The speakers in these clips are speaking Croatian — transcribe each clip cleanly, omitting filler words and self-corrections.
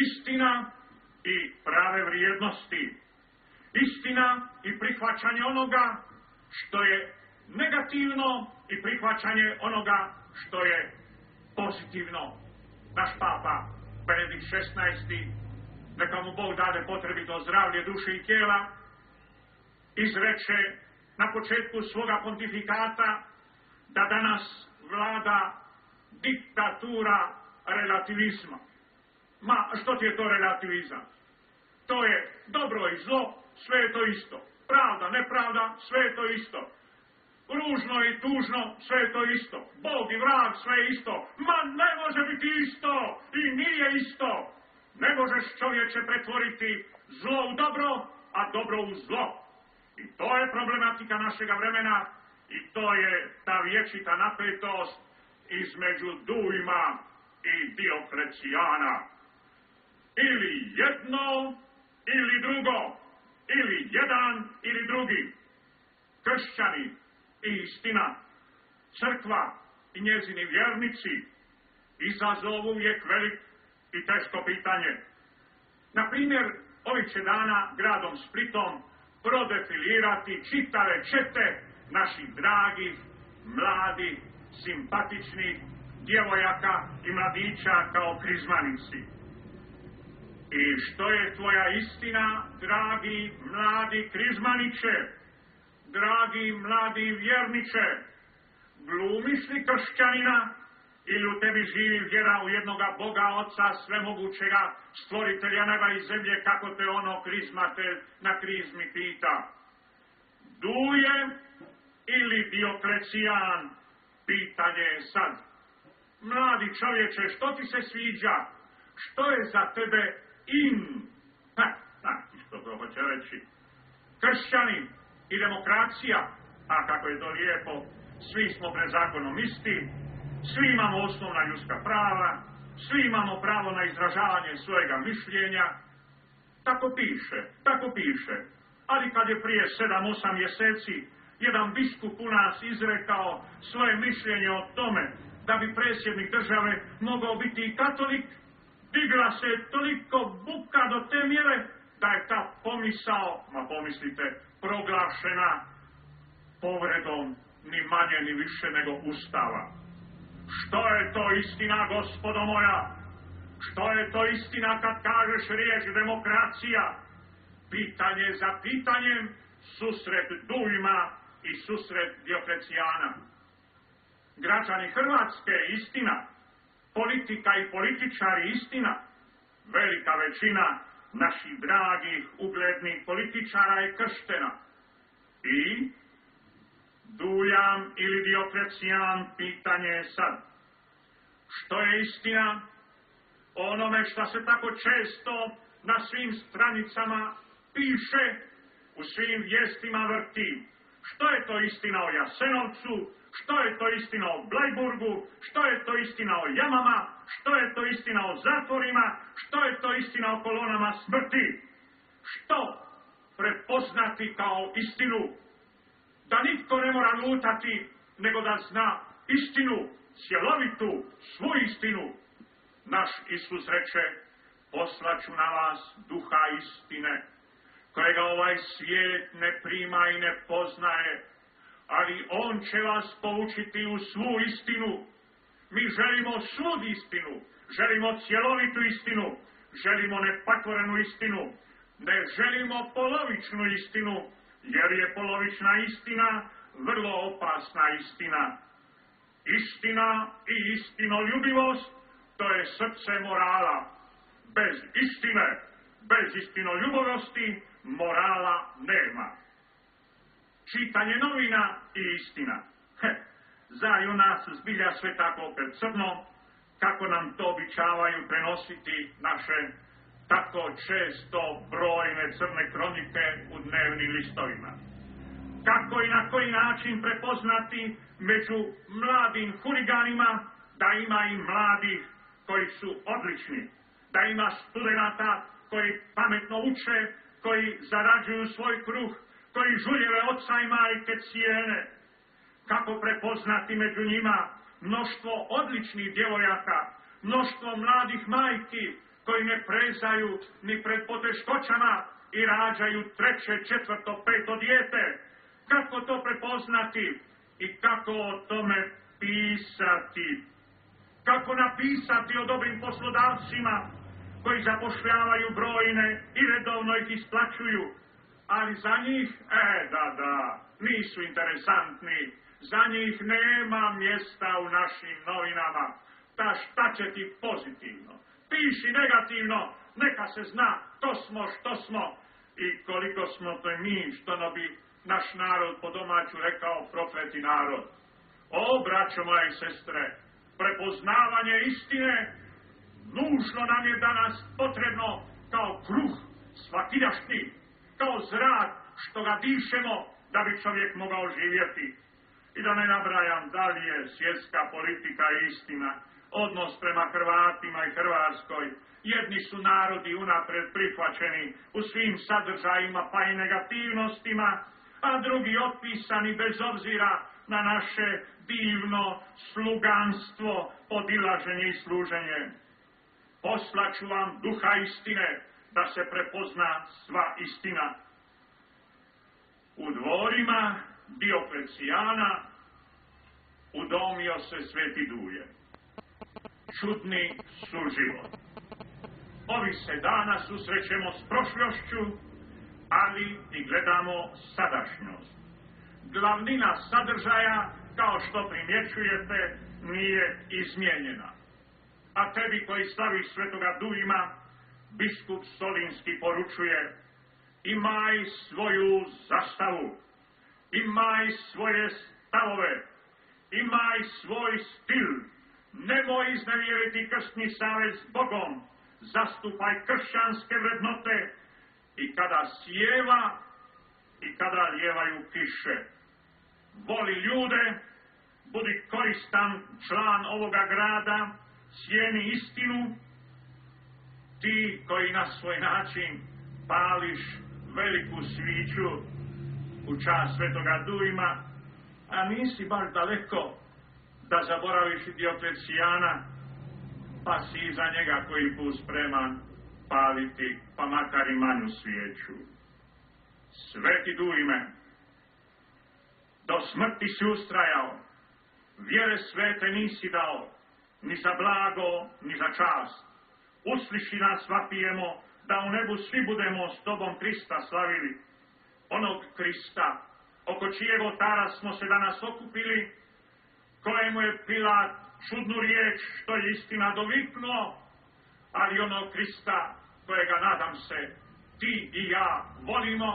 istina i prave vrijednosti. Istina i prihvaćanje onoga što je negativno i prihvaćanje onoga što je pozitivno. Naš papa Benedikt XVI, neka mu Bog dade potrebito zdravlje duše i tijela, izreče na početku svoga pontifikata da danas vlada diktatura relativizma. Ma, što ti je to relativizam? To je dobro i zlo, sve je to isto. Pravda, nepravda, sve je to isto. Ružno i tužno, sve je to isto. Bog i vrag, sve je isto. Ma, ne može biti isto i nije isto. Ne možeš, čovječe, pretvoriti zlo u dobro, a dobro u zlo. I to je problematika našega vremena i to je ta vječita napetost između Dujma i Dioklecijana. Ili jedno, ili drugo, ili jedan, ili drugi. Kršćani i istina, crkva i njezini vjernici izazovu uvijek velik i teško pitanje. Na primjer, ovih će dana gradom Splitom prodefilirati čitave čete naših dragih, mladih, simpatičnih djevojaka i mladića kao krizmanici. I što je tvoja istina, dragi mladi krizmaniće, dragi mladi vjerniče? Glumiš li kršćanina ili u tebi živi vjera u jednoga Boga, Oca svemogućega, stvoritelja neba i zemlje, kako te ono krizmatelj na krizmi pita? Duje ili Dioklecijan? Pitanje je sad. Mladi čovječe, što ti se sviđa? Što je za tebe in? Što to hoće reći? Kršćanin i demokracija, a kako je to lijepo, svi smo pred zakonom isti, svi imamo osnovna ljudska prava, svi imamo pravo na izražavanje svojega mišljenja. Tako piše. Ali kad je prije 7-8 mjeseci jedan biskup u nas izrekao svoje mišljenje o tome da bi predsjednik države mogao biti i katolik, digla se toliko buka do te mjere da je ta pomisao, pomislite, proglašena povredom ni manje ni više nego Ustava. Što je to istina, gospodo moja? Što je to istina kad kažeš riječ demokracija? Pitanje za pitanjem, susret Dujma i susret Dioklecijana. Građani Hrvatske, istina. Politika i političari, istina. Velika većina naših dragih, uglednih političara je krštena. I Dujam ili Dioklecijan, pitanje je sad. Što je istina? Onome što se tako često na svim stranicama piše, u svim vijestima vrti. Što je to istina o Jasenovcu? Što je to istina o Blajburgu? Što je to istina o jamama? Što je to istina o zatvorima? Što je to istina o kolonama smrti? Što prepoznati kao istinu? Da nitko ne mora lutati, nego da zna istinu, cjelovitu, svu istinu. Naš Isus reče, poslaću na vas duha istine, kojega ovaj svijet ne prima i ne poznaje, ali on će vas poučiti u svu istinu. Mi želimo svu istinu, želimo cjelovitu istinu, želimo nepatvorenu istinu, ne želimo polovičnu istinu, jer je polovična istina vrlo opasna istina. Istina i istinoljubivost, to je srce morala. Bez istine, bez istinoljubivosti, morala nema. Čitanje novina i istina. Zar u nas zbilja sve tako opet crno, kako nam to običavaju prenositi naše tako često brojne crne kronike u dnevnim listovima? Kako i na koji način prepoznati među mladim huliganima da ima i mladih koji su odlični, da ima studenata koji pametno uče, koji zarađuju svoj kruh, koji žuljeve oca i majke cijene? Kako prepoznati među njima mnoštvo odličnih djevojaka, mnoštvo mladih majki koji ne prezaju ni pred poteškoćama i rađaju 3., 4., 5. dijete. Kako to prepoznati i kako o tome pisati? Kako napisati o dobrim poslodavcima koji zapošljavaju brojne i redovno ih isplaćuju, ali za njih, nisu interesantni, za njih nema mjesta u našim novinama. Šta će ti pozitivno? Piši negativno, neka se zna to smo, što smo i koliko smo to mi, što bi naš narod po domaću rekao profeti narod. O, braćo moje i sestre, prepoznavanje istine nužno nam je danas potrebno kao kruh svakidašnji, kao zrak što ga dišemo da bi čovjek mogao živjeti. I da ne nabrajam da li je svjetska politika i istina, odnos prema Hrvatima i Hrvatskoj. Jedni su narodi unaprijed prihvaćeni u svim sadržajima pa i negativnostima, a drugi otpisani bez obzira na naše divno sluganstvo, podilaženje i služenje. Poslaću vam duha istine da se prepozna sva istina. U dvorima Dioklecijana udomio se Sveti Duje. Čudni suživot. Ovih se dana susrećemo s prošlošću, ali i gledamo sadašnjost. Glavnina sadržaja, kao što primjećujete, nije izmijenjena. A tebi koji slaviš Svetoga Dujima, biskup Solinski poručuje: imaj svoju zastavu, imaj svoje stavove, imaj svoj stil, nemoj iznevjeriti krstni savez s Bogom, zastupaj kršćanske vrednote i kada sjeva i kada lijevaju kiše. Voli ljude, budi koristan član ovoga grada, cijeni istinu, ti koji na svoj način pališ veliku sviću u čast Svetoga Dujima, a nisi baš daleko da zaboraviš Dioklecijana, pa si iza njega koji put spreman paliti, pa makar i manju svijeću. Sveti Dujme, do smrti si ustrajao, vjere svete nisi dao, ni za blago, ni za čast. Usliši nas, vapijemo, da u nebu svi budemo s tobom Krista slavili. Onog Krista, oko čijeg oltara smo se danas okupili, kojemu je Pilat čudnu riječ, što je istina, doviknuo, ali onog Krista, kojega, nadam se, ti i ja volimo,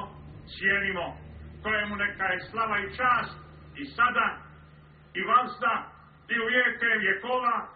cijenimo, kojemu neka je slava i čast i sada, i vazda, i u vijeke vjekova,